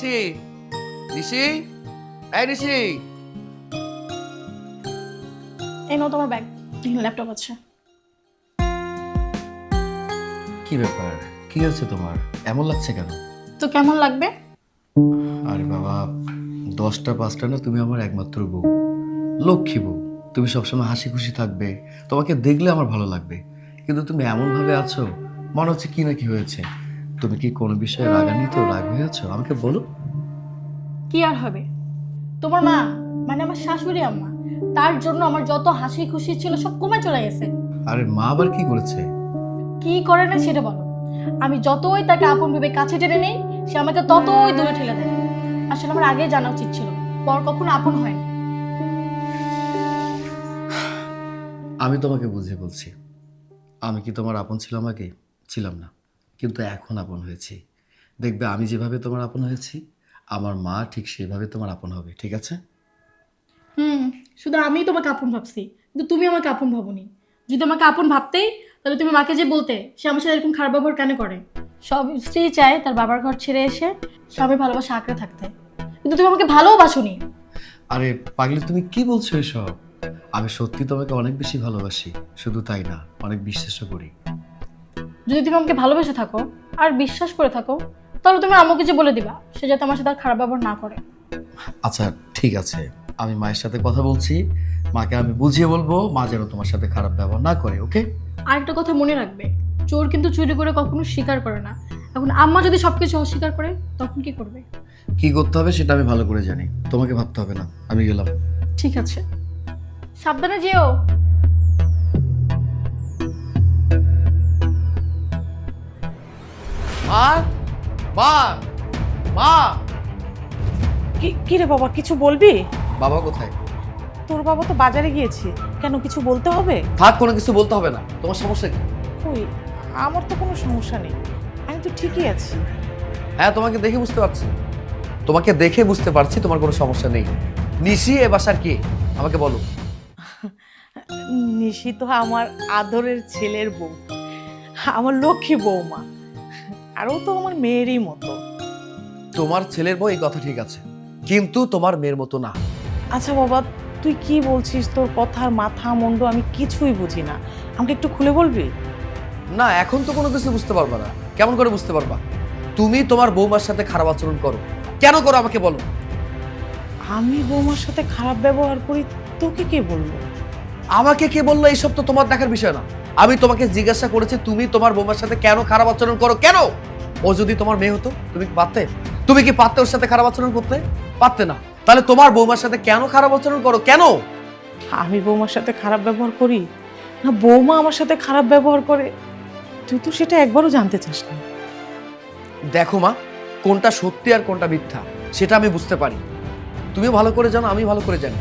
নিশি, নিশি, এই নিশি। এই নাও তোমার ব্যাগ, ল্যাপটপ আছে। কি ব্যাপার, কি হয়েছে তোমার? এমন লাগছে কেন? তো কেমন লাগবে? আরে বাবা, 10টা 5টা না, তুমি আমার একমাত্র বউ, লক্ষ্মী বউ। তুমি সবসময় হাসি খুশি থাকবে, তোমাকে দেখলে আমার ভালো লাগবে। কিন্তু তুমি এমন ভাবে আছো, মনে হচ্ছে কি না কি হয়েছে। তুমি কি কোনো বিষয়ে রাগান্বিত, রাগ হয়ে আছো? আমাকে বলো। কি আর হবে, তোমার মা মানে আমার শাশুড়ি আম্মা, তার জন্য আমার যত হাসি খুশি ছিল সব কমে চলে গেছে। আরে মা আবার কি করেছে? কি করে না সেটা বলো। আমি যতই তাকে আপন ভেবে কাছে টেনে নেই, সে আমাকে ততই দূরে ঠেলে দেয়। আসলে আমার আগেই জানা উচিত ছিল, পর কখনো আপন হয় না। আমি তোমাকে বুঝিয়ে বলছি, আমি কি তোমার আপন ছিলাম আগে? ছিলাম না, কিন্তু এখন আপন হয়েছি। দেখবে আমি যেভাবে তোমার আপন হয়েছি, আমার মা ঠিক সেভাবে তোমার আপন হবে, ঠিক আছে? হুম, শুধু আমিই তোমাকে আপন ভাবছি, কিন্তু তুমি আমাকে আপন ভাবনি। যদি আমাকে আপন ভাবতেই, তাহলে তুমি মাকে যে বলতে সে আমার সাথে এরকম খারাপ ব্যবহার কেন করে। সব স্ত্রী চায় তার বাবার ঘর ছেড়ে এসে স্বামীর ভালোবাসা আঁকড়ে থাকতে, কিন্তু তুমি আমাকে ভালোবাসোনি। আরে পাগলি, তুমি কি বলছো এসব? আমি সত্যি তোমাকে অনেক বেশি ভালোবাসি, শুধু তাই না, অনেক বিশ্বাসও করি। যদি তুমি আমাকে ভালোবেসে থাকো আর বিশ্বাস করে থাকো, তাহলে তুমি আম্মুকে যে বলে দিবা সে যাতে আমার সাথে আর খারাপ ব্যবহার না করে। আচ্ছা ঠিক আছে, আমি মায়ের সাথে কথা বলছি, মাকে আমি বুঝিয়ে বলবো মা যেন তোমার সাথে খারাপ ব্যবহার না করে, ওকে? আরেকটা কথা মনে রাখবে, চোর কিন্তু চুরি করে কখনো স্বীকার করে না। এখন আম্মা যদি সবকিছু অস্বীকার করে, তখন কি করবে? কি করতে হবে সেটা আমি ভালো করে জানি, তোমাকে ভাবতে হবে না, আমি গেলাম। ঠিক আছে, সাবধানে যেও। মা, মা, মা। কি রে বাবা, কিছু বলবি? বাবা কোথায়? তোর বাবা তো বাজারে গিয়েছে। কেন, কিছু বলতে হবে? থাক, কোনো কিছু বলতে হবে না। তোমার সমস্যা কি? কই, আমার তো কোনো সমস্যা নেই, আমি তো ঠিকই আছি। হ্যাঁ, তোমাকে দেখে বুঝতে পারছি, তোমাকে দেখে বুঝতে পারছি তোমার কোনো সমস্যা নেই। নিশি এ বাসার কি, আমাকে বলো। নিশি তো আমার আদরের ছেলের বউ, আমার লক্ষ্মী বৌমা, আর ও তো আমার মেয়েরই মতো। তোমার ছেলের বউ, এই কথা ঠিক আছে, কিন্তু তোমার মেয়ের মতো না। আচ্ছা বাবা, তুই কি বলছিস? তোর কথার মাথা মুন্ড আমি কিছুই বুঝি না, আমাকে একটু খুলে বলবি? না, এখন তো কোনো কিছু বুঝতে পারবা না। কেমন করে বুঝতে পারবা? তুমি তোমার বৌমার সাথে খারাপ আচরণ করো, কেন করো আমাকে বলো। আমি বৌমার সাথে খারাপ ব্যবহার করি, তোকে কে বললো? আমাকে কে বললো এইসব তো তোমার দেখার বিষয় না। আমি তোমাকে জিজ্ঞাসা করেছি তুমি তোমার বৌমার সাথে কেন খারাপ আচরণ করো, কেন? ও যদি তোমার মেয়ে হতো, তুমি কি পারতে? তুমি কি পারতে ওর সাথে খারাপ আচরণ করতে? পারতে না। তাহলে তোমার বৌমার সাথে কেন খারাপ আচরণ করো, কেন? আমি বৌমার সাথে খারাপ ব্যবহার করি না বৌমা আমার সাথে খারাপ ব্যবহার করে, তুই তো সেটা একবারও জানতে চাস না। দেখো মা, কোনটা সত্যি আর কোনটা মিথ্যা সেটা আমি বুঝতে পারি। তুমি ভালো করে জানো, আমি ভালো করে জানি।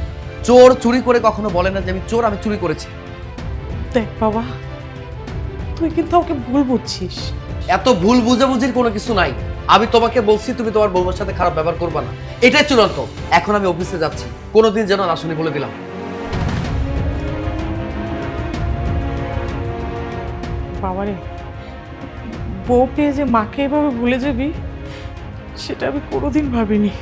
চোর চুরি করে কখনো বলে না যে আমি চোর, আমি চুরি করেছি। দেখ বাবা, তুই কিন্তু ওকে ভুল বুঝছিস। এত ভুল বুঝাবুঝির কোনো কিছু নাই। আমি তোমাকে বলছি তুমি তোমার বৌমার সাথে খারাপ ব্যবহার করবা না, এটাই চূড়ান্ত। এখন আমি অফিসে যাচ্ছি, কোনোদিন যেন না শুনি, বলে দিলাম। বাবারে, বউ পেয়ে যে মাকে এভাবে ভুলে যাবি, সেটা আমি কোনোদিন ভাবিনি।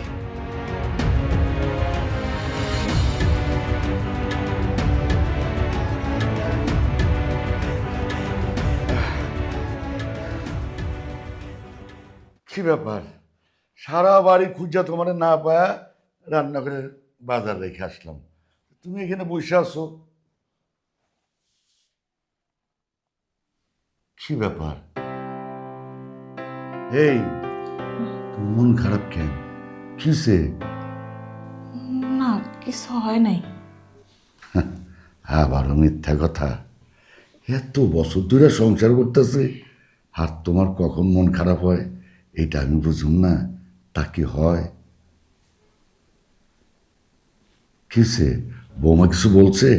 কি ব্যাপার, সারা বাড়ি খুঁজা তোমার না পায়া রান্নাঘরের বাজার রেখে আসলাম, তুমি এখানে বসে আছো? কি ব্যাপার? এই, তোমার মন খারাপ কেন? কিসে? না, কিছু হয় নাই। আবারও মিথ্যা কথা। এত বছর ধরে সংসার করতেছে, আর তোমার কখন মন খারাপ হয় এটা আমি বুঝুম না, তা কি হয়? কিসে? বৌমা কিছু বলছে?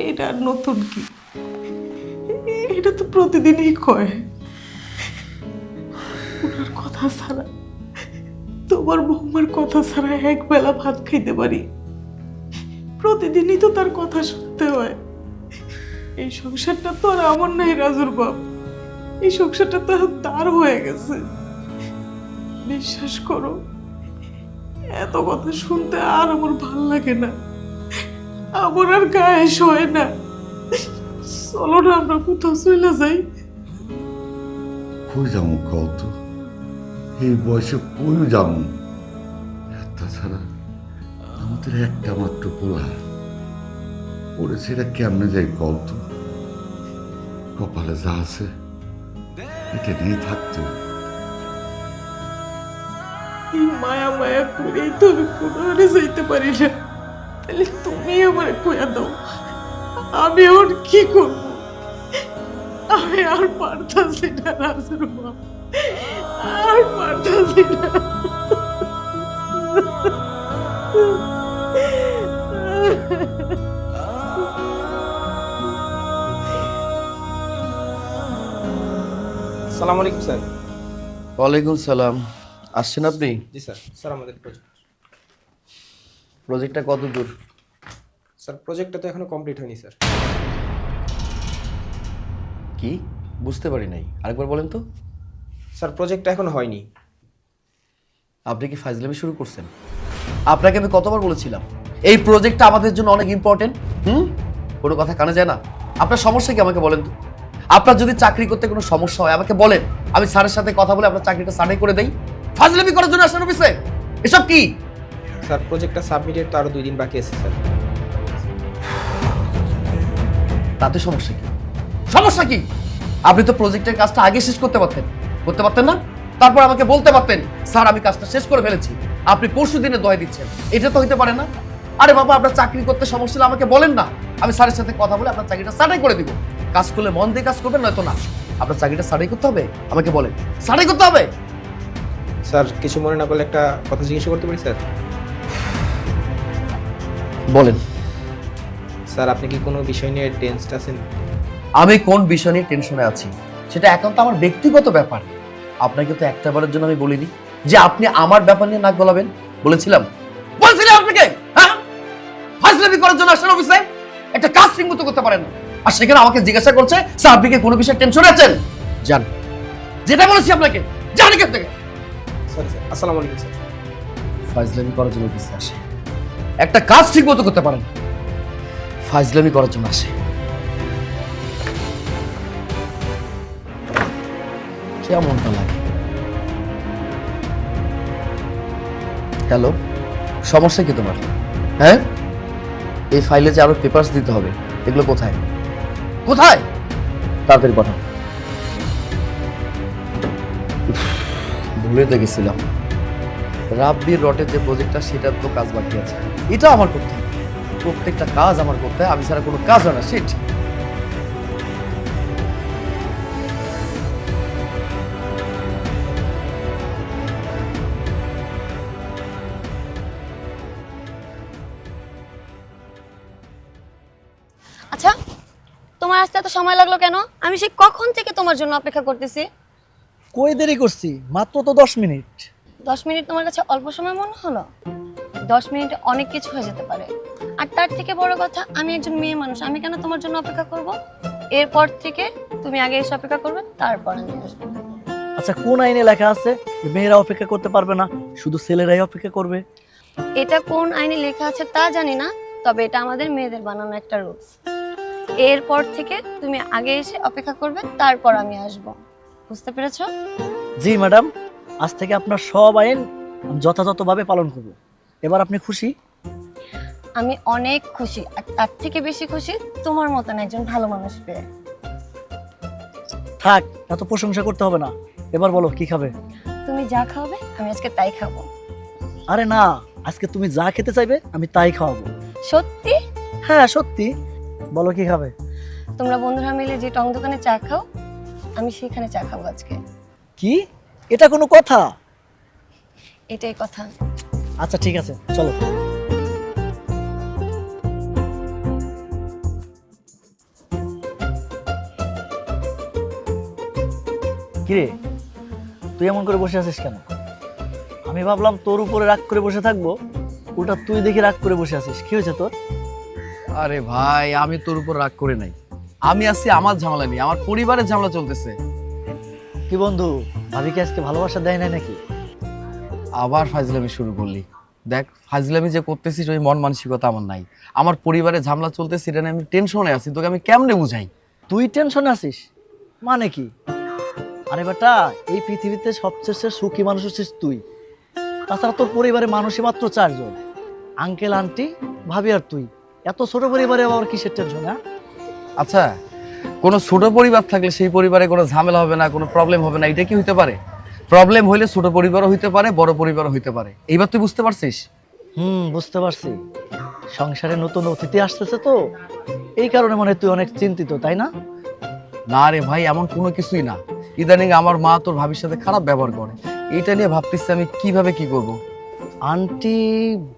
এটা আর নতুন কি, এটা তো প্রতিদিনই কয়। ওনার কথা ছাড়া, তোমার বৌমার কথা ছাড়া এক বেলা ভাত খাইতে পারি, প্রতিদিনই তো তার কথা শুনতে হয়। এই সংসারটা তো আর আমার নাই রাজুর বাপ, এই সংসারটা তো তার হয়ে গেছে। বিশ্বাস করো, এত কথা শুনতে আর আমার ভাল লাগে না, আমার আর গায়ে সয় না। চলো না আমরা কোথাও চলে যাই। কই যাবো কত, এই বয়সে কই যাবো? তাছাড়া আমাদের একটা মাত্র পোলা, ওরে সেটা কেমনে যাই কত? কপালে যা আছে এটা নিয়ে থাকতে হবে। এই মায়া মায়া করেই তো আমি কোনোখানে যাইতে পারি না। তাহলে তুমি আমার কইয়া দাও, আমি ওর কি করব? আমি আর পারতাছি না রাজুর মা, আর পারতাছি না। সালাম আলাইকুম স্যার। ওয়ালাইকুম সালাম। আসছেন আপনি? জি স্যার। স্যার আমাদের প্রজেক্টটা কত দূর? স্যার প্রজেক্টটা তো এখনো কমপ্লিট হয়নি স্যার। কি বুঝতে পারি নাই, আরেকবার বলেন তো। স্যার প্রজেক্টটা এখনো হয়নি। আপনি কি ফাইজলামি শুরু করছেন? আপনাকে আমি কতবার বলেছিলাম এই প্রজেক্টটা আমাদের জন্য অনেক ইম্পর্টেন্ট। কোনো কথা কানে যায় না। আপনার সমস্যা কি আমাকে বলেন তো। আপনার যদি চাকরি করতে কোনো সমস্যা হয় আমাকে বলেন, আমি স্যারের সাথে কথা বলে আপনার চাকরিটা সার্ভে করে দেই। ফাজলামি করার জন্য আসেন অফিসে? এসব কি? স্যার প্রজেক্টটা সাবমিটের তো আরো 2 দিন বাকি আছে স্যার। তাতে সমস্যা কি? সমস্যা কি? আপনি তো প্রজেক্টের কাজটা আগে শেষ করতে পারতেন না? তারপর আমাকে বলতে পারতেন স্যার আমি কাজটা শেষ করে ফেলেছি, আপনি পরশু দিনে দোহাই দিচ্ছেন। এটা তো হইতে পারে না। আরে বাবা, আপনার চাকরি করতে সমস্যা হলে আমাকে বলেন না, আমি স্যারের সাথে কথা বলে আপনার চাকরিটা সার্টাই করে দিব। কাজ করলে মন দিয়ে কাজ করবেন, নয়তো না। আপনার চাকরিটা সার্টাই করতে হবে, আমাকে বলেন সার্টাই করতে হবে। স্যার কিছু মনে না করলে একটা কথা জিজ্ঞেস করতে পারি স্যার? বলেন। স্যার আপনি কি কোনো বিষয় নিয়ে টেনসড আছেন? আমি কোন বিষয় নিয়ে টেনশনে আছি সেটা একান্ত আমার ব্যক্তিগত ব্যাপার। আপনাকে তো একটা বারের জন্য আমি বলিনি যে আপনি আমার ব্যাপার নিয়ে নাক গলাবেন। বলেছিলাম আপনাকে? হ্যাঁ, ফাজলামি করার জন্য আসেন অফিসে, একটা কাজ ঠিক মতো করতে পারেন না, আর সেখানে আমাকে জিজ্ঞাসা করছে স্যার আপনি কি কোনো বিষয়ে টেনশনে আছেন? জান, যেটা বলেছি আপনাকে জানি কেন থেকে। Sorry sir. আসসালামু আলাইকুম স্যার। ফাজলামি করার জন্য অফিসে আসে, একটা কাজ ঠিক মতো করতে পারেন না, ফাজলামি করার জন্য আসে। কেমনটা লাগে? হ্যালো, সমস্যা কি তোমার? হ্যাঁ, এই ফাইলে যে আরো পেপারস দিতে হবে, এগুলো কোথায় কোথায়? তাড়াতাড়ি পাঠাও। ভুলে তো গেছিলাম, রাব্বির রটের যে প্রজেক্টটা সেটার তো কাজ বাকি আছে, এটা আমার করতে হবে। প্রত্যেকটা কাজ আমার করতে হয়, আমি ছাড়া কোনো কাজ হয় না। শিট। আচ্ছা, তোমার আসতে এত সময় লাগলো কেন? আমি সেই কখন থেকে তোমার জন্য অপেক্ষা করতেছি। কই দেরি করছি? মাত্র তো 10 মিনিট। 10 মিনিট তোমার কাছে অল্প সময় মনে হলো? 10 মিনিটে অনেক কিছু হয়ে যেতে পারে। আর তার থেকে বড় কথা, আমি একজন মেয়ে মানুষ, আমি কেন তোমার জন্য অপেক্ষা করব? এরপর থেকে তুমি আগে এসে অপেক্ষা করবে, তারপর আমি আসবো। আচ্ছা, কোন আইনে লেখা আছে যে মেয়েরা অপেক্ষা করতে পারবে না, শুধু ছেলেরাই অপেক্ষা করবে? এটা কোন আইনে লেখা আছে তা জানি না, তবে এটা আমাদের মেয়েদের বানানো একটা রুলস। এরপর থেকে তুমি আগে এসে অপেক্ষা করবে, তারপর আমি আসব। বুঝতে পেরেছো? জি ম্যাডাম, আজ থেকে আপনার সব আইন আমি যথাযথভাবে পালন করব। এবার আপনি খুশি? আমি অনেক খুশি, আর তার থেকে বেশি খুশি তোমার মতন একজন ভালো মানুষ পেয়ে। থাক, এত প্রশংসা করতে হবে না। এবার বলো কি খাবে? তুমি যা খাওয়াবে আমি আজকে তাই খাবো। আরে না, আজকে তুমি যা খেতে চাইবে আমি তাই খাওয়াবো। সত্যি? হ্যাঁ সত্যি। বলো কি খাবে? তোমরা বন্ধুরা মিলে যে টং দোকানে চা খাও, আমি সেখানে চা খাবো আজকে। কি? এটা কোনো কথা? এটাই কথা। আচ্ছা ঠিক আছে, চলো। কিরে, তুই এমন করে বসে আছিস কেন? আমি ভাবলাম তোর উপরে রাগ করে বসে থাকবো, ওটা তুই দেখি রাগ করে বসে আছিস। কি হয়েছে তোর? আরে ভাই, আমি তোর উপর রাগ করে নাই, আমি আছি আমার ঝামেলা নিয়ে, আমার পরিবারের ঝামেলা চলতেছে। কি বন্ধু, ভাবিকে আজকে ভালোবাসা দেয় নাই নাকি? আবার ফাজলামি শুরু করলি। দেখ, ফাজলামি যে করতেছিস ওই মন মানসিকতা আমার নাই। আমার পরিবারে ঝামেলা চলতেছে, এটা নিয়ে আমি টেনশনে আছি। তোকে আমি কেমনে বুঝাই? তুই টেনশনে আছিস মানে কি? আরে বেটা, এই পৃথিবীতে সবচেয়ে সুখী মানুষ হচ্ছিস তুই। তাছাড়া তোর পরিবারে মানুষই মাত্র 4 জন, আঙ্কেল, আন্টি, ভাবি আর তুই। এত ছোট পরিবারে আবার কিসের টেনশন? হ্যাঁ, আচ্ছা, কোনো ছোট পরিবার থাকলে সেই পরিবারে কোনো ঝামেলা হবে না, কোনো প্রবলেম হবে না, এটা কি হইতে পারে? প্রবলেম হইলে ছোট পরিবারও হইতে পারে, বড় পরিবারও হইতে পারে। এইবার তুই বুঝতে পারছিস? বুঝতে পারছি। সংসারে নতুন অতিথি আসতেছে তো, এই কারণে মনে হয় তুই অনেক চিন্তিত, তাই না? না রে ভাই, এমন কোনো কিছুই না। ইদানিং আমার মা তোর ভাবির সাথে খারাপ ব্যবহার করে, এইটা নিয়ে ভাবতেছি আমি কিভাবে কি করব। আন্টি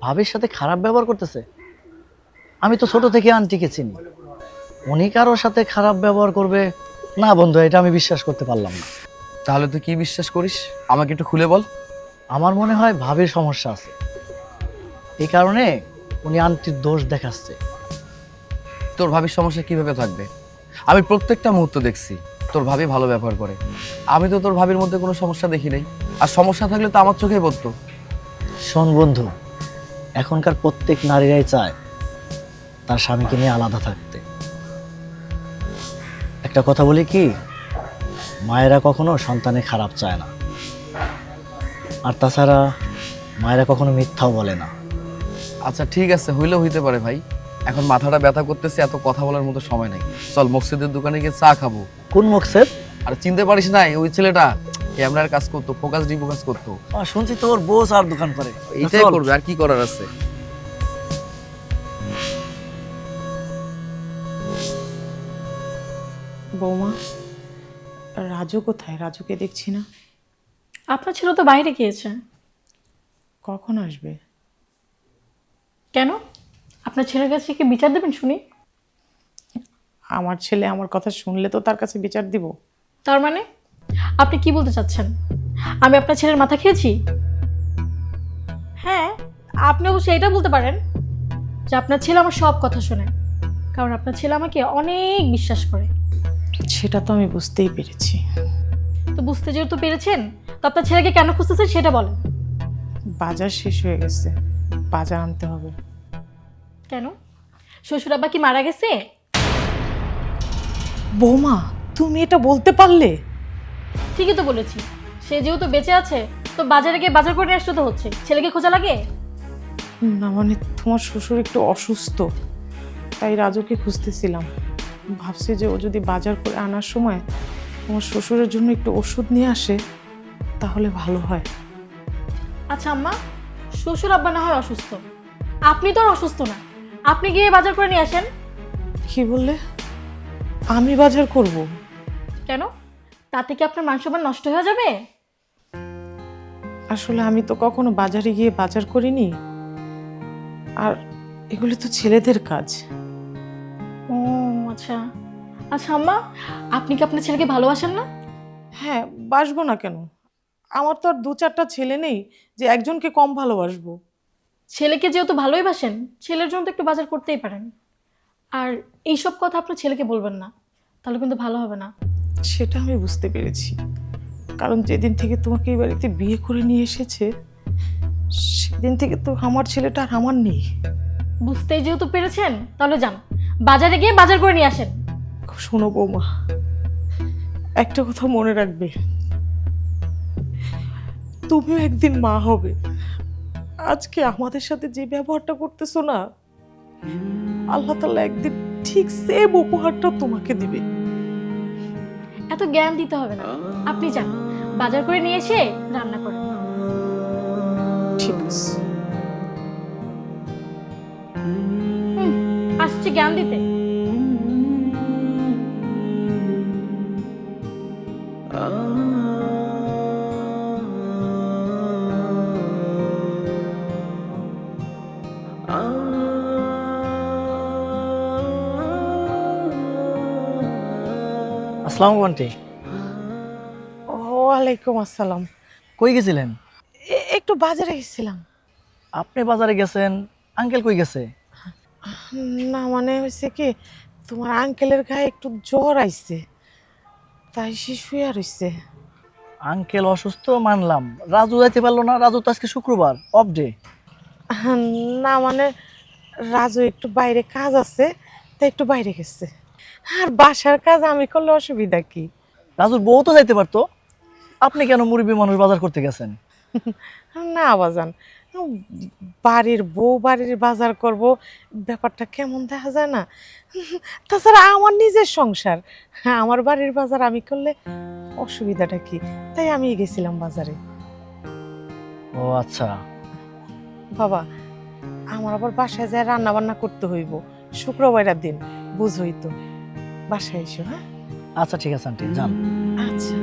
ভাবির সাথে খারাপ ব্যবহার করতেছে? আমি তো ছোট থেকে আন্টিকে চিনি, উনি কারোর সাথে খারাপ ব্যবহার করবে না বন্ধু, এটা আমি বিশ্বাস করতে পারলাম না। তাহলে তুই কি বিশ্বাস করিস? আমাকে একটু খুলে বল। আমার মনে হয় ভাবির সমস্যা আছে, এই কারণে উনি আন্টির দোষ দেখাচ্ছে। তোর ভাবির সমস্যা কিভাবে থাকবে? আমি প্রত্যেকটা মুহূর্ত দেখছি তোর ভাবি ভালো ব্যবহার করে। আমি তো তোর ভাবির মধ্যে কোনো সমস্যা দেখি নাই, আর সমস্যা থাকলে তো আমার চোখেই পড়তো। শোন বন্ধু, এখনকার প্রত্যেক নারীরাই চায় তার স্বামীকে নিয়ে আলাদা থাকতে। একটা কথা বলি কি, মায়েরা কখনো সন্তানে খারাপ চায় না, আর তাছাড়া মায়েরা কখনো মিথ্যাও বলে না। আচ্ছা ঠিক আছে, হইলেও হইতে পারে ভাই। এখন মাথাটা ব্যথা করতেছে, এত কথা বলার মতো সময় নাই। চল মসজিদের দোকানে গিয়ে চা খাবো। কোন মকসেদ? আর চিনতে পারিস নাই ওই ছেলেটা ক্যামেরার কাজ করতো, ফোকাস ডিফোকাস করতো। শুনছি তোর বউ আর দোকান করে। এইটাই করবে, আর কি করার আছে? বৌমা, রাজু কোথায়? রাজুকে দেখছি না। আপনার ছেলে তো বাইরে গিয়েছে। কখন আসবে? কেন? আপনার ছেলের কাছে কি বিচার দেবেন শুনি? আমার ছেলে আমার কথা শুনলে তো তার কাছে বিচার দিব। তার মানে আপনি কি বলতে চাচ্ছেন? আমি আপনার ছেলের মাথা খেয়েছি? হ্যাঁ, আপনি অবশ্যই এটা বলতে পারেন যে আপনার ছেলে আমার সব কথা শোনে, কারণ আপনার ছেলে আমাকে অনেক বিশ্বাস করে। সেটা তো আমি বুঝতেই পেরেছি। তো বুঝতে যেহেতু পেরেছেন, তো আপনার ছেলেকে কেন খুঁজতেছেন সেটা বলেন। বাজার শেষ হয়ে গেছে, বাজার আনতে হবে। কেন? শ্বশুর আব্বা কি মারা গেছে? বৌমা, তুমি এটা বলতে পারলে? ঠিকই তো বলেছি। সে যেহেতু বেঁচে আছে, তো বাজারে গিয়ে বাজার করে নিয়ে আসতে তো হচ্ছে। ছেলেকে খোঁজা লাগে? না মানে তোমার শ্বশুর একটু অসুস্থ, তাই রাজুকে খুঁজতেছিলাম। ভাবছি যে ও যদি বাজার করে আনার সময় তোমার শ্বশুরের জন্য একটু ওষুধ নিয়ে আসে তাহলে ভালো হয়। আচ্ছা আম্মা, শ্বশুর আব্বা না হয় অসুস্থ, আপনি তো আর অসুস্থ না। আপনি গিয়ে বাজার করে নিয়ে আসেন। কি বললে? আমি বাজার করব? কেন? তাতে কি আপনার মান সম্মান নষ্ট হয়ে যাবে? আসলে আমি তো কখনো বাজারে গিয়ে বাজার করিনি, আর এগুলো তো ছেলেদের কাজ। ও আচ্ছা। আচ্ছা আম্মা, আপনি কি আপনার ছেলেকে ভালোবাসেন না? হ্যাঁ, বাসবো না কেন? আমার তো আর 2-4টা ছেলে নেই যে একজনকে কম ভালোবাসবো। ছেলেকে যেহেতু ভালোই বাসেন, ছেলের জন্য তো একটু বাজার করতেই পারেন। আর এইসব কথা আপনার ছেলেকে বলবেন না, তাহলে কিন্তু ভালো হবে না। সেটা আমি বুঝতে পেরেছি, কারণ যেদিন থেকে তোমাকে এই বাড়িতে বিয়ে করে নিয়ে এসেছে সেদিন থেকে তো আমার ছেলেটা আর আমার নেই। বুঝতেই যেহেতু পেরেছেন, তাহলে যান বাজারে গিয়ে বাজার করে নিয়ে আসেন। শোনো বৌমা, একটা কথা মনে রাখবে, তুমিও একদিন মা হবে। আজকে আমাদের সাথে যে ব্যবহারটা করতেছো না, আল্লাহ তাআলা একদিন ঠিক সেম উপহারটা তোমাকে দিবে। এত জ্ঞান দিতে হবে না, আপনি যান বাজার করে নিয়ে এসে রান্না করেন। ঠিক আছে। আসছি জ্ঞান দিতে। আসসালামু আলাইকুম আন্টি। ওয়ালাইকুম আসসালাম। কই গেছিলেন? একটু বাজারে গেছিলাম। আপনি বাজারে গেছেন, আঙ্কেল কই গেছে? না মানে হয়েছে কি, তোমার আঙ্কেলের গায়ে একটু জ্বর আইছে, তাই সে শুয়ে রইছে। আঙ্কেল অসুস্থ মানলাম, রাজু যাইতে পারলো না, রাজু তো আজকে শুক্রবার অফ ডে। না মানে রাজু একটু বাইরে কাজ আছে, তাই একটু বাইরে গেছে। আর বাসার কাজ আমি করলে অসুবিধা কি? রাজুর বউ তো যাইতে পারতো, আপনি কেন মুরব্বী মানুষ বাজার করতে গেছেন? না বাজান, বাড়ির বউ বাড়ির বাজার করব, ব্যাপারটা কেমন দেখা যায় না? তাছাড়া আমার নিজের সংসার, আমার বাড়ির বাজার আমি করলে অসুবিধাটা কি? তাই আমি গেছিলাম বাজারে। ও আচ্ছা। বাবা, আমার আবার বাসায় যায় রান্না বান্না করতে হইব, শুক্রবারের দিন বুঝই তো। বাসায় এসো। হ্যাঁ আচ্ছা ঠিক আছে আন্টি, যান। আচ্ছা।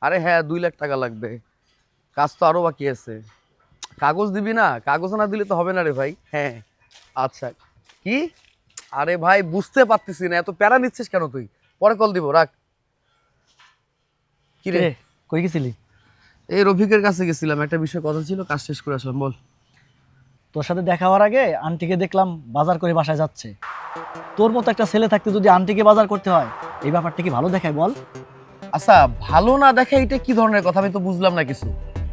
আরে হ্যাঁ, 2 লাখ টাকা লাগবে। কাজ তো আরো বাকি আছে। কাগজ দিবি না? কাগজ না দিলে তো হবে না রে ভাই। হ্যাঁ আচ্ছা। কি? আরে ভাই বুঝতে পারতেছি না, এত প্যারা নিচ্ছিস কেন তুই? পরে কল দিব, রাখ। কি রে? কিরে, কই গেছিলি? এই রফিকের কাছে গেছিলাম, একটা বিষয় কথা ছিল, কাজ শেষ করে আসলাম। বল। তোর সাথে দেখা হওয়ার আগে আন্টিকে দেখলাম বাজার করে বাসায় যাচ্ছে। তোর মতো একটা ছেলে থাকতে যদি আন্টিকে বাজার করতে হয়, এই ব্যাপারটা কি ভালো দেখায় বল? আচ্ছা, ভালো না দেখে এটা কি ধরনের কথা? আমি তো বুঝলাম না কিছু।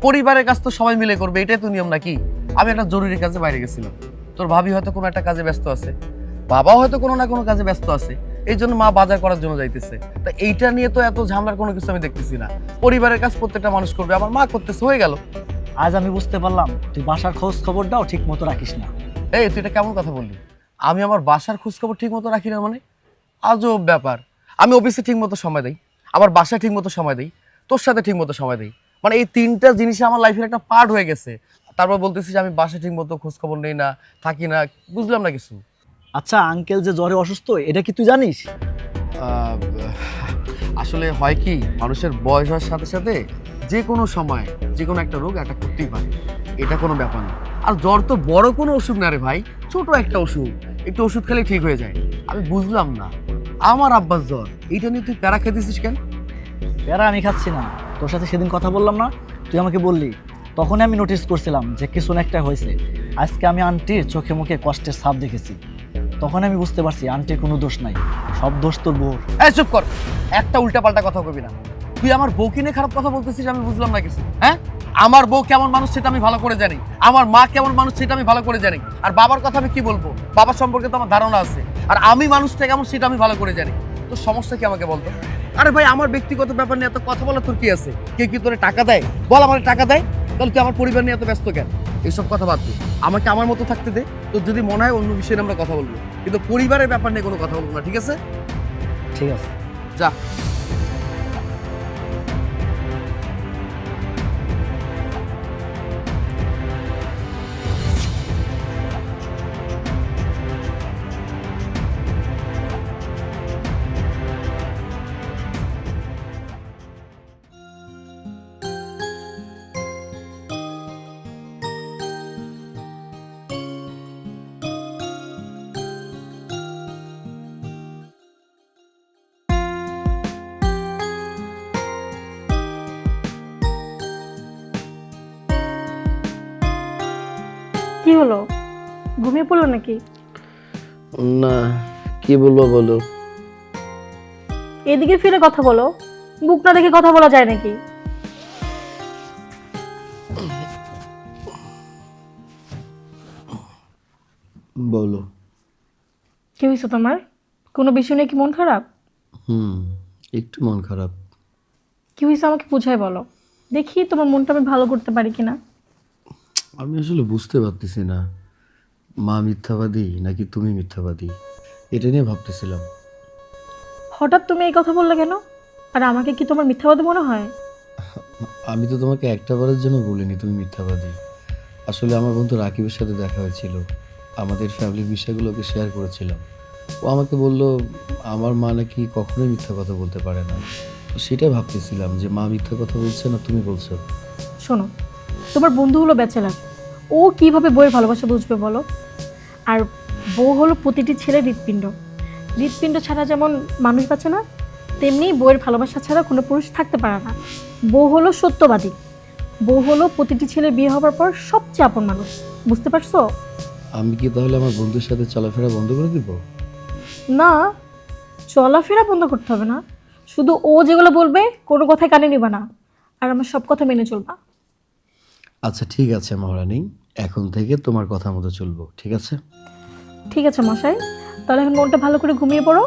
পরিবারের কাজ তো সবাই মিলে করবে, এটাই তো নিয়ম নাকি? আমি একটা জরুরি কাজে বাইরে গেছিলাম, তোর ভাবি হয়তো কোনো একটা কাজে ব্যস্ত আছে, বাবাও হয়তো কোনো না কোনো কাজে ব্যস্ত আছে, এই জন্য মা বাজার করার জন্য যাইতেছে। তা এইটা নিয়ে তো এত ঝামেলার কোনো কিছু আমি দেখতেছি না। পরিবারের কাজ প্রত্যেকটা মানুষ করবে, আমার মা করতেছে, হয়ে গেল। আজ আমি বুঝতে পারলাম তুই বাসার খোঁজ খবরটাও ঠিক মতো রাখিস না। এই তুই এটা কেমন কথা বললি? আমি আমার বাসার খোঁজখবর ঠিক মতো রাখি না মানে? আজব ব্যাপার। আমি অফিসে ঠিক মতো সময় দেই, আমার বাসায় ঠিক মতো সময় দেই, তোর সাথে ঠিক মতো সময় দেই, মানে এই 3টা জিনিস আমার লাইফের একটা পার্ট হয়ে গেছে। তারপর বলতেছিস যে আমি বাসায় ঠিক মতো খোঁজখবর নেই না, থাকি না, বুঝলাম না কিছু। আচ্ছা, আঙ্কেল যে জ্বরে অসুস্থ এটা কি তুই জানিস? আসলে হয় কি, মানুষের বয়স হওয়ার সাথে সাথে যে কোনো সময় যে কোনো একটা রোগ অ্যাটাক করতেই পারে, এটা কোনো ব্যাপার না। আর জ্বর তো বড় কোনো অসুখ না রে ভাই, ছোট একটা অসুখ, একটু ওষুধ খেলে ঠিক হয়ে যায়। আমি বুঝলাম না, আমার আব্বার জ্বর, এইটা নিয়ে তুই প্যারা খেতেছিস কেন? প্যারা আমি খাচ্ছি না, তোর সাথে সেদিন কথা বললাম না, তুই আমাকে বললি, তখনই আমি নোটিস করছিলাম যে কিছু না একটা হয়েছে। আজকে আমি আন্টির চোখে মুখে কষ্টের ছাপ দেখেছি, তখন আমি বুঝতে পারছি আন্টির কোনো দোষ নাই, সব দোষ তোর বউর। এই চুপ কর, একটা উল্টাপাল্টা কথা কবি না। তুই আমার বউকে নিয়ে খারাপ কথা বলতেছিস, আমি বুঝলাম না কিছু। হ্যাঁ, আমার বউ কেমন মানুষ সেটা আমি ভালো করে জানি, আমার মা কেমন মানুষ সেটা আমি ভালো করে জানি, আর বাবার কথা আমি কি বলবো? বাবার সম্পর্কে তো আমার ধারণা আছে, আর আমি মানুষটা কেমন সেটা আমি ভালো করে জানি। তোর সমস্যা কি আমাকে বলতো? আরে ভাই, আমার ব্যক্তিগত ব্যাপার নিয়ে এত কথা বলা তোর কি আছে? কে কি তোরে টাকা দেয়? বল, আমার টাকা দেয়, তাহলে তুই আমার পরিবার নিয়ে এত ব্যস্ত কেন? এইসব কথা বাদ তুই, আমাকে আমার মতো থাকতে দে। তোর যদি মনে হয় অন্য বিষয়ে আমরা কথা বলবো, কিন্তু পরিবারের ব্যাপার নিয়ে কোনো কথা বলবো না, ঠিক আছে? ঠিক আছে, যা। কি হলো, ঘুমিয়ে পড়লো নাকি? না, কি বলবো বলো? এদিকে ফিরে কথা বলো, বুক না দেখে কথা বলা যায় নাকি? বলো। কি হয়েছে তোমার? কোনো বিষয় নিয়ে কি মন খারাপ? একটু মন খারাপ। কি হয়েছে আমাকে বুঝাই বলো, দেখি তোমার মনটা আমি ভালো করতে পারি কিনা। আমি আসলে বুঝতে পারতেছি না, মা মিথ্যাবাদী নাকি তুমি মিথ্যাবাদী, এটা নিয়ে ভাবতেছিলাম। হঠাৎ তুমি এই কথা বললে কেন? আর আমাকে কি তোমার মিথ্যাবাদী মনে হয়? আমি তো তোমাকে একটা বারের জন্য বলিনি তুমি মিথ্যাবাদী। আসলে আমার বন্ধু রাকিবের সাথে দেখা হয়েছিল, আমাদের ফ্যামিলির বিষয়গুলোকে শেয়ার করেছিলাম। ও আমাকে বলল আমার মা নাকি কখনোই মিথ্যা কথা বলতে পারে না। তো সেটা ভাবতেছিলাম যে মা মিথ্যা কথা বলছে না তুমি বলছো। শোনো, তোমার বন্ধু হলো ব্যাচেলার, ও কিভাবে বইয়ের ভালোবাসা বুঝবে বলো? আর বউ হলো প্রতিটি ছেলের হৃৎপিণ্ড, হৃৎপিণ্ড ছাড়া যেমন মানুষ বাঁচে না, তেমনি বইয়ের ভালোবাসা ছাড়া কোনো পুরুষ থাকতে পারে না। বউ হলো সত্যবাদী, বউ হলো প্রতিটি ছেলে বিয়ে হবার পর সবচেয়ে আপন মানুষ, বুঝতে পারছো? আমি কি তাহলে আমার বন্ধুর সাথে চলাফেরা বন্ধ করে দিব? না, চলাফেরা বন্ধ করতে হবে না, শুধু ও যেগুলো বলবে কোনো কথাই কানে নিবা না, আর আমার সব কথা মেনে চলবা। আচ্ছা ঠিক আছে মহারানী, এখন থেকে তোমার কথা মতো চলবো, ঠিক আছে? ঠিক আছে মশাই, তাহলে এখন মনটা ভালো করে ঘুমিয়ে পড়ো।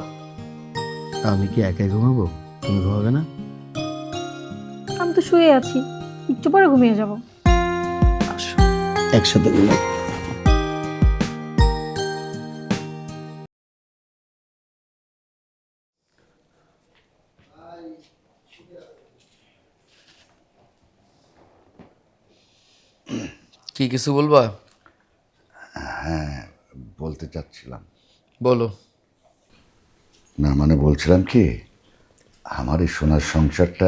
আমি কি একাই ঘুমাবো? তুমি ঘুমাবে না? আমি তো শুয়ে আছি, একটু পরে ঘুমিয়ে যাব। আসো একসাথে ঘুমাই। কি কিছু বলবা? হ্যাঁ, বলতে চাচ্ছিলাম। বলো। না মানে বলছিলাম কি, আমার এই সোনার সংসারটা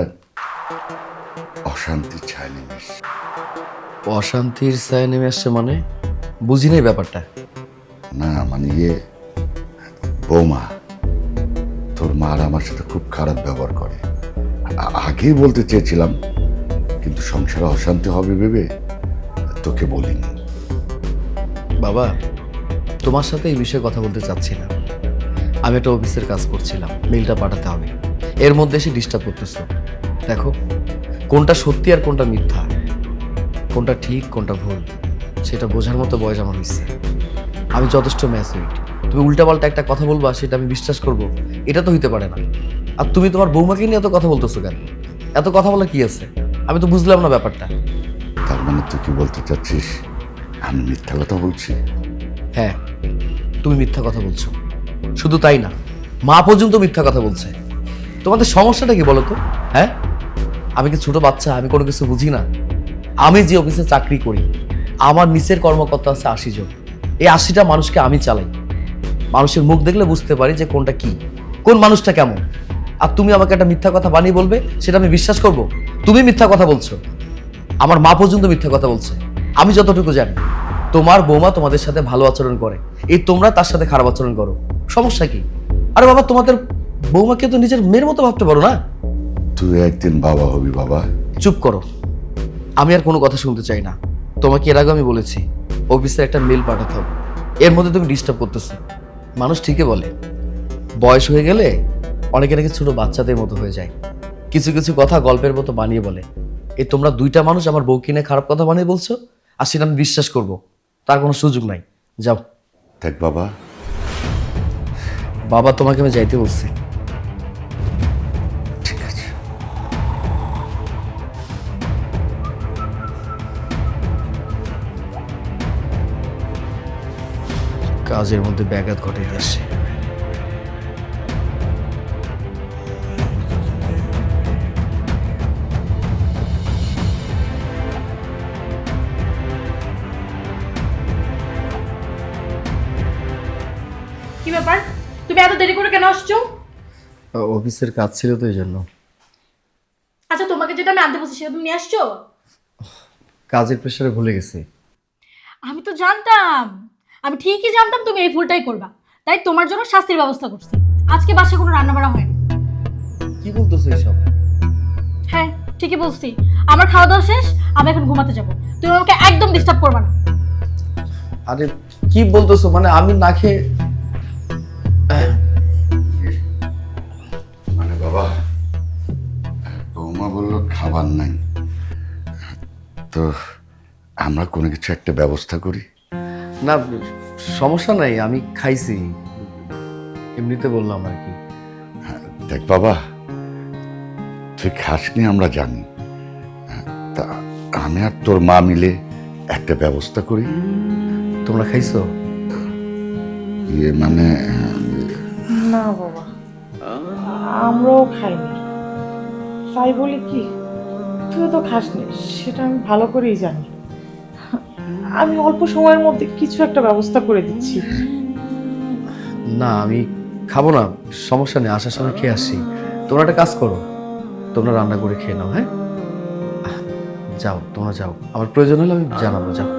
অশান্তির ছায়া নেমে এসছে। অশান্তির ছায়া নেমে আসছে মানে? বুঝি নাই ব্যাপারটা। না মানে বৌমা, তোর মা আর আমার সাথে খুব খারাপ ব্যবহার করে। আগেই বলতে চেয়েছিলাম, কিন্তু সংসারে অশান্তি হবে ভেবে তোকে বলিনি। বাবা, তোমার সাথে এই বিষয়ে কথা বলতে চাচ্ছিলাম। আমি একটা অফিসের কাজ করছিলাম, মেইলটা পাঠাতে হবে, এর মধ্যে এসে ডিস্টার্ব করতেছো। দেখো, কোনটা সত্যি আর কোনটা মিথ্যা, কোনটা ঠিক কোনটা ভুল, সেটা বোঝার মতো বয়স আমার হয়েছে। আমি যথেষ্ট ম্যাচুরিড। তুমি উল্টাপাল্টা একটা কথা বলবা, সেটা আমি বিশ্বাস করব, এটা তো হইতে পারে না। আর তুমি তোমার বৌমাকে নিয়ে এত কথা বলতেছো কেন? এত কথা বলা কি আছে? আমি তো বুঝলাম না ব্যাপারটা। তার মানে তুই কি বলতে চাচ্ছিস আমি মিথ্যা কথা বলছি? হ্যাঁ, তুমি মিথ্যা কথা বলছো। শুধু তাই না, মা পর্যন্ত মিথ্যা কথা বলছে। তোমাদের সমস্যাটা কি বলো তো? হ্যাঁ, আমি কি ছোট বাচ্চা? আমি কোনো কিছু বুঝি না? আমি যে অফিসে চাকরি করি, আমার নিচের কর্মকর্তা আছে 80 জন। এই 80টা মানুষকে আমি চালাই। মানুষের মুখ দেখলে বুঝতে পারি যে কোনটা কি, কোন মানুষটা কেমন। আর তুমি আমাকে একটা মিথ্যা কথা বানিয়ে বলবে, সেটা আমি বিশ্বাস করব? তুমি মিথ্যা কথা বলছো, আমার মা পর্যন্ত মিথ্যা কথা বলছে। আমি যতটুকু জানি, তোমার বৌমা তোমাদের সাথে ভালো আচরণ করে, এই তোমরা তার সাথে খারাপ আচরণ করো। সমস্যা কি? আরে বাবা, তোমাদের বৌমাকে তো নিজের মেয়ের মতো ভাবতে পারো না? তুই একদিন বাবা হবি বাবা। চুপ করো, আমি আর কোনো কথা শুনতে চাই না। তোমাকে এর আগে আমি বলেছি, অফিসে একটা মেল পাঠাতে হবে, এর মধ্যে তুমি ডিস্টার্ব করতেছো। মানুষ ঠিকই বলে, বয়স হয়ে গেলে অনেকে নাকি ছোট বাচ্চাদের মতো হয়ে যায়। কিছু কিছু কথা গল্পের মতো বানিয়ে বলে। এই তোমরা দুইটা মানুষ আমার বউকে নিয়ে খারাপ কথা বানিয়ে বলছো, আর সেটা আমি বিশ্বাস করব? তার কোনো সুযোগ নাই। যাও। দেখ বাবা, বাবা, তোমাকে আমি যাইতে বলছি। ঠিক আছে। কাজের মধ্যে ব্যাঘাত ঘটে আসছে। কি ব্যাপার, তুমি এত দেরি করে কেন আসছো? অফিসের কাজ ছিল তো এই জন্য। আচ্ছা, তোমাকে যেটা আমি আনতে বলছি সেটা তুমি নিয়ে আসছো? কাজের প্রেশারে ভুলে গেছি। আমি তো জানতাম, আমি ঠিকই জানতাম তুমি এই ভুলটাই করবা, তাই তোমার জন্য শাস্তির ব্যবস্থা করছি। আজকে বাসায় কোনো রান্না বাড়া হয়নি। কি বলতেছো এসব? হ্যাঁ, ঠিকই বলছি। আমার খাওয়া দাওয়া শেষ, আমি এখন ঘুমাতে যাব। তুমি আমাকে একদম ডিস্টার্ব করবা না। আরে কি বলতেছো? মানে আমি না খেয়ে? মানে বাবা, বৌমা বললো খাবার নাই, তো আমরা কোনো কিছু একটা ব্যবস্থা করি। না, সমস্যা নাই, আমি খাইছি, এমনিতে বললাম আর কি। দেখ বাবা, তুই খাসনি আমরা জানি, তা আমি আর তোর মা মিলে একটা ব্যবস্থা করি। তোমরা খাইছো? মানে না বাবা, আমরাও খাইনি। তাই বলি কি, তুই তো খাসনি সেটা আমি ভালো করেই জানি। আমি অল্প সময়ের মধ্যে কিছু একটা ব্যবস্থা করে দিচ্ছি। না, আমি খাবো না, সমস্যা নেই, আসার সময় খেয়ে আসছি। তোমরা একটা কাজ করো, তোমরা রান্না করে খেয়ে নাও। হ্যাঁ, যাও, তোমরা যাও, আমার প্রয়োজন হলে আমি জানাবো। যাও।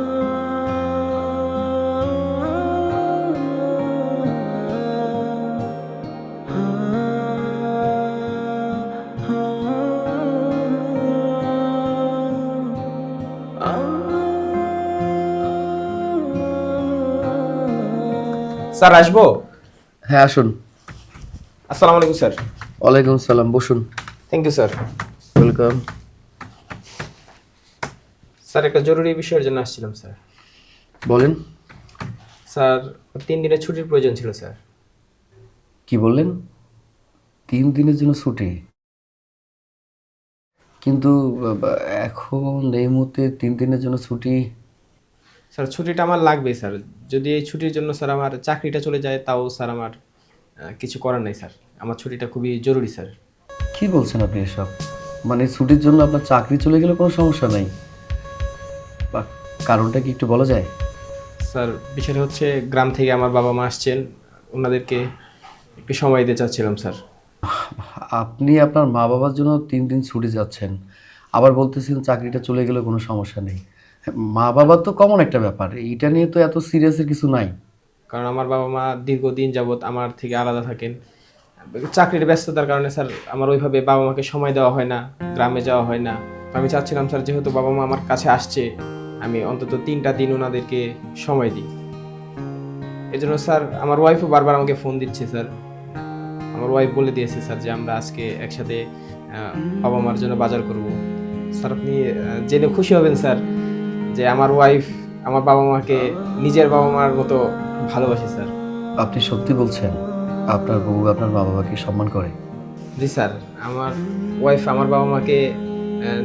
স্যার আসবো? হ্যাঁ আসুন। আসসালামু আলাইকুম স্যার। ওয়ালাইকুম সালাম, বসুন। Thank you sir. Welcome. Sir একটা জরুরি বিষয়ের জন্য আসছিলাম স্যার। বলেন। স্যার 3 দিনের ছুটির প্রয়োজন ছিল স্যার। কি বললেন? 3 দিনের জন্য ছুটি? কিন্তু এখন এই মুহূর্তে 3 দিনের জন্য ছুটি? স্যার ছুটিটা আমার লাগবে স্যার। যদি এই ছুটির জন্য স্যার আমার চাকরিটা চলে যায় তাও স্যার আমার কিছু করার নাই স্যার। আমার ছুটিটা খুবই জরুরি স্যার। কি বলছেন আপনি এসব? মানে ছুটির জন্য আপনার চাকরি চলে গেলে কোনো সমস্যা নাই, বা কারণটা কি একটু বলা যায়? স্যার বিষয়টা হচ্ছে গ্রাম থেকে আমার বাবা মা আসছেন, ওনাদেরকে একটু সময় দিতে চাচ্ছিলাম স্যার। আপনি আপনার মা বাবার জন্য 3 দিন ছুটি যাচ্ছেন, আবার বলতেছেন চাকরিটা চলে গেলে কোনো সমস্যা নেই। মা বাবার তো কমন একটা ব্যাপার, এইটা নিয়ে তো এত সিরিয়াসের কিছু নাই। কারণ আমার বাবা মা দীর্ঘদিন যাবৎ আমার থেকে আলাদা থাকেন। চাকরির ব্যস্ততার কারণে স্যার আমার ওইভাবে বাবা মাকে সময় দেওয়া হয় না, গ্রামে যাওয়া হয় না। তো আমি চাচ্ছিলাম স্যার যেহেতু বাবা মা আমার কাছে আসছে, আমি অন্তত 3টা দিন ওনাদেরকে সময় দিই। এজন্য স্যার আমার ওয়াইফও বারবার আমাকে ফোন দিচ্ছে স্যার। আমার ওয়াইফ বলে দিয়েছে স্যার যে আমরা আজকে একসাথে বাবা মার জন্য বাজার করব। স্যার আপনি জেনে খুশি হবেন স্যার যে আমার ওয়াইফ আমার বাবা মাকে নিজের বাবা মার মতো ভালোবাসে স্যার। আপনি সত্যি বলছেন? আপনার বউ আপনার মা বাবাকে সম্মান করে? জি স্যার, আমার ওয়াইফ আমার বাবা মাকে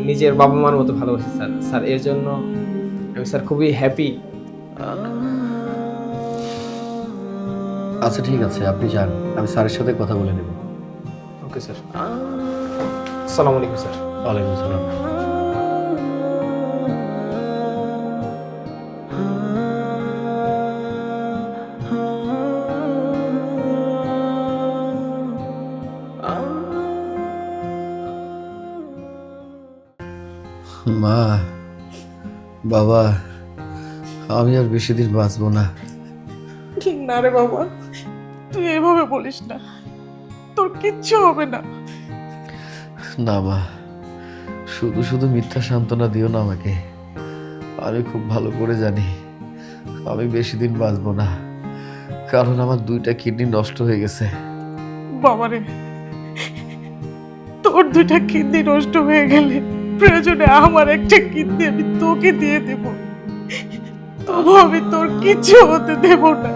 নিজের বাবা মার মতো ভালোবাসে স্যার। স্যার এর জন্য আমি স্যার খুবই হ্যাপি। আচ্ছা ঠিক আছে, আপনি যান, আমি স্যারের সাথে কথা বলে নেব। Okay sir. আসসালামু আলাইকুম স্যার। ওয়ালাইকুম আসসালাম। মা, বাবা, আমি আর বেশি দিন বাঁচবো না। না রে বাবা, তুই এভাবে বলিস না, তোর কিচ্ছু হবে না। না মা, শুধু শুধু মিথ্যা সান্ত্বনা দিও না আমাকে। আমি খুব ভালো করে জানি আমি বেশি দিন বাঁচবো না, কারণ আমার 2টা কিডনি নষ্ট হয়ে গেছে। বাবারে, তোর 2টা কিডনি নষ্ট হয়ে গেলে প্রয়োজনে আমার একটা কিডনি আমি তোকে দিয়ে দেব, তবু আমি তোর কিচ্ছু হতে দেব না।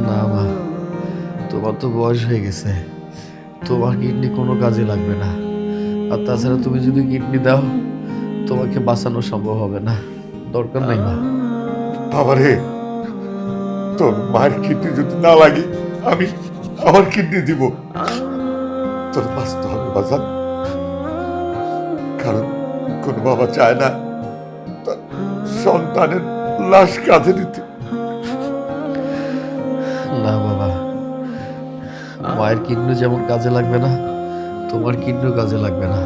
না মা, তোমার তো বয়স হয়ে গেছে, তোমার কিডনি কোনো কাজে লাগবে না। আর তাছাড়া তুমি যদি কিডনি দাও তোমাকে বাঁচানো সম্ভব হবে না, দরকার নাই মা। বাবারে, তোর মায়ের কিডনি যদি না লাগে আমি আমার কিডনি দিব। তোর বাঁচতে হবে বাজান, কারণ কোন বাবা চায় না তার সন্তানের লাশ কাঁধে নিতে। না বাবা, মায়ের কিডনি যেমন কাজে লাগবে না, তোমার কিডনিও কাজে লাগবে না,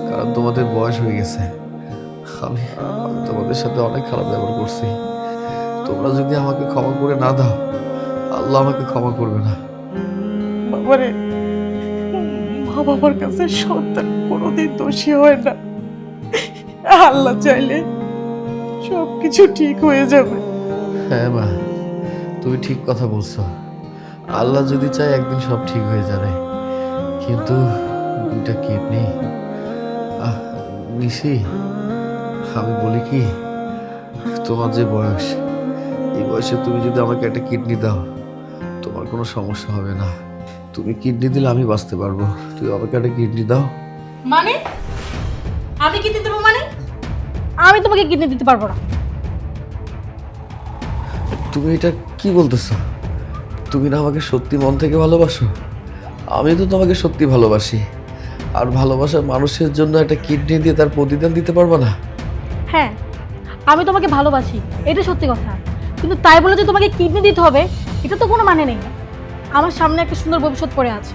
কারণ তোমাদের বয়স হয়ে গেছে। আমি আমি তোমাদের সাথে অনেক খারাপ ব্যবহার করছি। তোমরা যদি আমাকে ক্ষমা করে না দাও, আল্লাহ আমাকে ক্ষমা করবে না। বাবারে, মা বাবার কাছে সন্তান কোনোদিন দোষী হয় না। আল্লাহ চাইলে সবকিছু ঠিক হয়ে যাবে। হ্যাঁ মা, তুমি ঠিক কথা বলছো। আল্লাহ যদি চায় একদিন সব ঠিক হয়ে যাবে, কিন্তু 2টা কিডনি। নিশি, আমি বলি কি, তোমার যে বয়স, এই বয়সে তুমি যদি আমাকে একটা কিডনি দাও তোমার কোনো সমস্যা হবে না। তুমি কিডনি দিলে আমি বাঁচতে পারবো, তুমি আমাকে একটা কিডনি দাও। মানে আমি কিডনি দেবো? মানে আমি তোমাকে কিডনি দিতে পারবো না। তুমি এটা কি বলতেছো? তুমি না আমাকে সত্যি মন থেকে ভালোবাসো? আমি তো তোমাকে সত্যি ভালোবাসি, আর ভালোবাসার মানুষের জন্য একটা কিডনি দিয়ে তার প্রতিদান দিতে পারবো না? হ্যাঁ, আমি তোমাকে ভালোবাসি, এটা সত্যি কথা, কিন্তু তাই বলে যে তোমাকে কিডনি দিতে হবে এটা তো কোনো মানে নেই। আমার সামনে একটা সুন্দর ভবিষ্যৎ পড়ে আছে,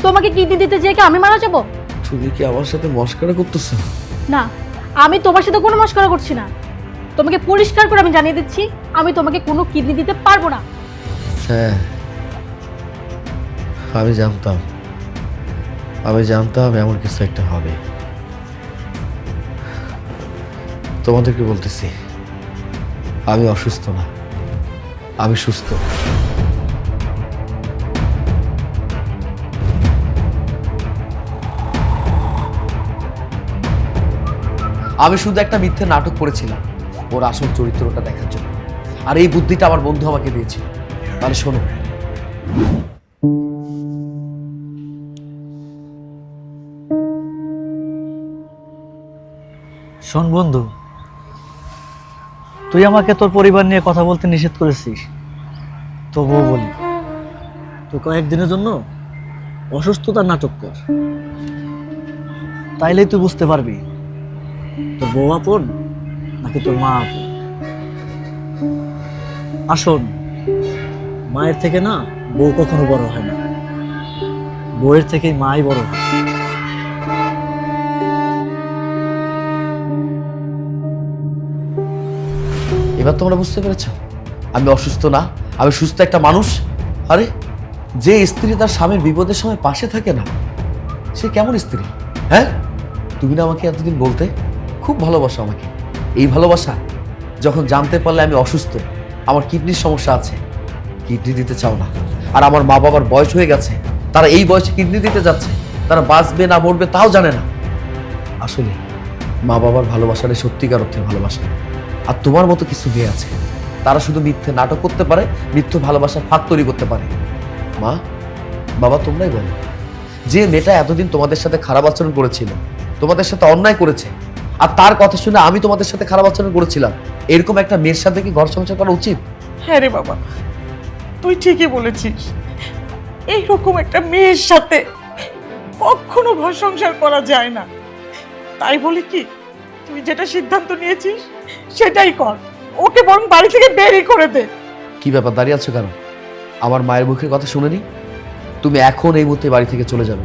তোমাকে কিডনি দিতে যেয়ে কি আমি মারা যাবো? তুমি কি আমার সাথে মস্করা করতেছো? না, আমি তোমার সাথে কোনো মস্করা করছি না। তোমাকে পরিষ্কার করে আমি জানিয়ে দিচ্ছি, আমি তোমাকে কোনো কিডনি দিতে পারবো না। হ্যাঁ, আমি জানতাম এমন কিছু একটা হবে। তোমাদেরকে বলতেছি, আমি অসুস্থ না, আমি সুস্থ। আমি শুধু একটা মিথ্যে নাটক করেছিলাম ওর আসল চরিত্রটা দেখার জন্য, আর এই বুদ্ধিটা আমার বন্ধু আমাকে দিয়েছিল। তাহলে শোনো, শোন বন্ধু, তুই আমাকে তোর পরিবার নিয়ে কথা বলতে নিষেধ করেছিস, তবুও বলি তুই কয়েকদিনের জন্য অসুস্থতার নাটক কর, তাইলেই তুই বুঝতে পারবি তোর বউ আপন নাকি তোর মা আপন। আসুন, মায়ের থেকে না বউ কখনো বড় হয় না, বউয়ের থেকেই মাই বড় হয়। এবার তোমরা বুঝতে পেরেছ আমি অসুস্থ না, আমি সুস্থ একটা মানুষ। আরে যে স্ত্রী তার স্বামীর বিপদের সময় পাশে থাকে না, সে কেমন স্ত্রী? হ্যাঁ, তুমি না আমাকে এতদিন বলতে খুব ভালোবাসো আমাকে। এই ভালোবাসা যখন জানতে পারলে আমি অসুস্থ, আমার কিডনির সমস্যা আছে, কিডনি দিতে চাও না, আর আমার মা বাবার বয়স হয়ে গেছে, তারা এই বয়সে কিডনি দিতে যাচ্ছে, তারা বাঁচবে না মরবে তাও জানে না। আসলে মা বাবার ভালোবাসাটা সত্যিকার অর্থে ভালোবাসা। আর তোমার মতো কিছু মেয়ে আছে, তারা শুধু মিথ্যে নাটক করতে পারে, মিথ্যে ভালোবাসার ফাঁদ তৈরি করতে পারে। মা বাবা, তোমরাই বলো, যে মেয়েটা এতদিন তোমাদের সাথে খারাপ আচরণ করেছিল, তোমাদের সাথে অন্যায় করেছে, আর তার কথা শুনে আমি তোমাদের সাথে খারাপ আচরণ করেছিলাম, এরকম একটা মেয়ের সাথে কি ঘর সংসার করা উচিত? হ্যাঁ রে বাবা, তুই ঠিকই বলেছিস। এইরকম একটা মেয়ের সাথে কখনো ঘর সংসার করা যায় না। তাই বলি কি, তুই যেটা সিদ্ধান্ত নিয়েছিস সেটাই কর, ওকে বরং বাড়ি থেকে বেরই করে দে। কি ব্যাপার, দাঁড়িয়ে আছো কেন? আমার মায়ের মুখের কথা শুনেনি? তুমি এখন এই মুহূর্তে বাড়ি থেকে চলে যাবে।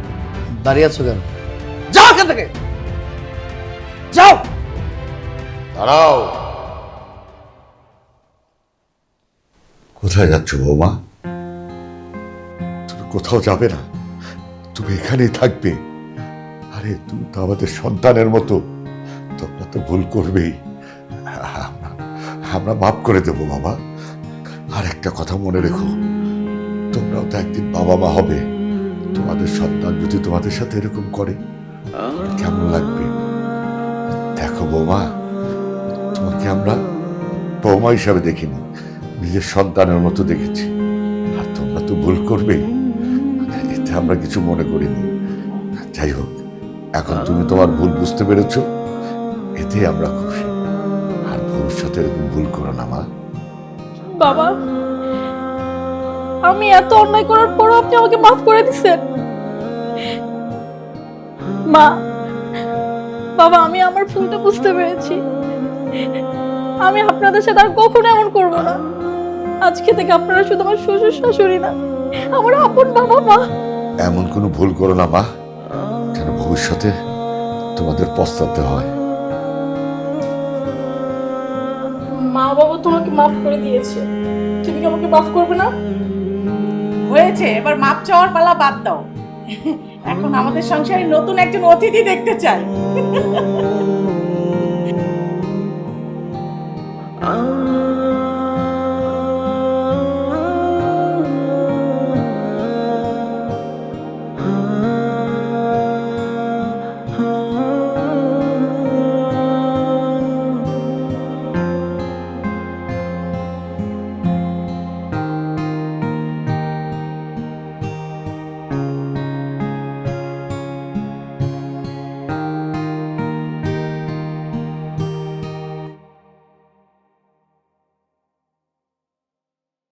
দাঁড়িয়ে আছো কেন? যাও এখান থেকে, যাও। দাঁড়াও। কোথায় যাচ্ছ বৌমা? তুমি কোথাও যাবে না, তুমি এখানেই থাকবে। আরে তুমি তো আমাদের সন্তানের মতো, তোমরা তো ভুল করবেই, আমরা মাফ করে দেবো বাবা। আর একটা কথা মনে রেখো, তোমরাও তো একদিন বাবা মা হবে। তোমাদের সন্তান যদি তোমাদের সাথে এরকম করে কেমন লাগবে? দেখো বৌমা, তোমাকে আমরা বৌমা হিসাবে দেখিনি, নিজের সন্তানের মতো দেখেছি। আর তোমরা তো ভুল করবেই, এতে আমরা কিছু মনে করিনি। যাই হোক, এখন তুমি তোমার ভুল বুঝতে পেরেছো, এতে আমরা খুশি। আর ভবিষ্যতে এরকম ভুল করো না মা। বাবা, আমি এত অন্যায় করার পরও আপনি আমাকে মাফ করে দিচ্ছেন। মা, বাবা, আমি আমার ভুলটা বুঝতে পেরেছি। আমি আপনাদের সাথে আর কখনো এমন করব না। আজকে থেকে আপনারা শুধু আমার শ্বশুর শাশুড়ি না, আমার আপন বাবা মা। এমন কোনো ভুল করো না মা, যেন ভবিষ্যতে তোমাদের পস্তাতে হয়। মা বাবা তোমাকে মাফ করে দিয়েছে, তুমি কি আমাকে মাফ করবে না? হয়েছে, এবার মাপ চাওয়ার পালা বাদ দাও। এখন আমাদের সংসারে নতুন একজন অতিথি দেখতে চাই।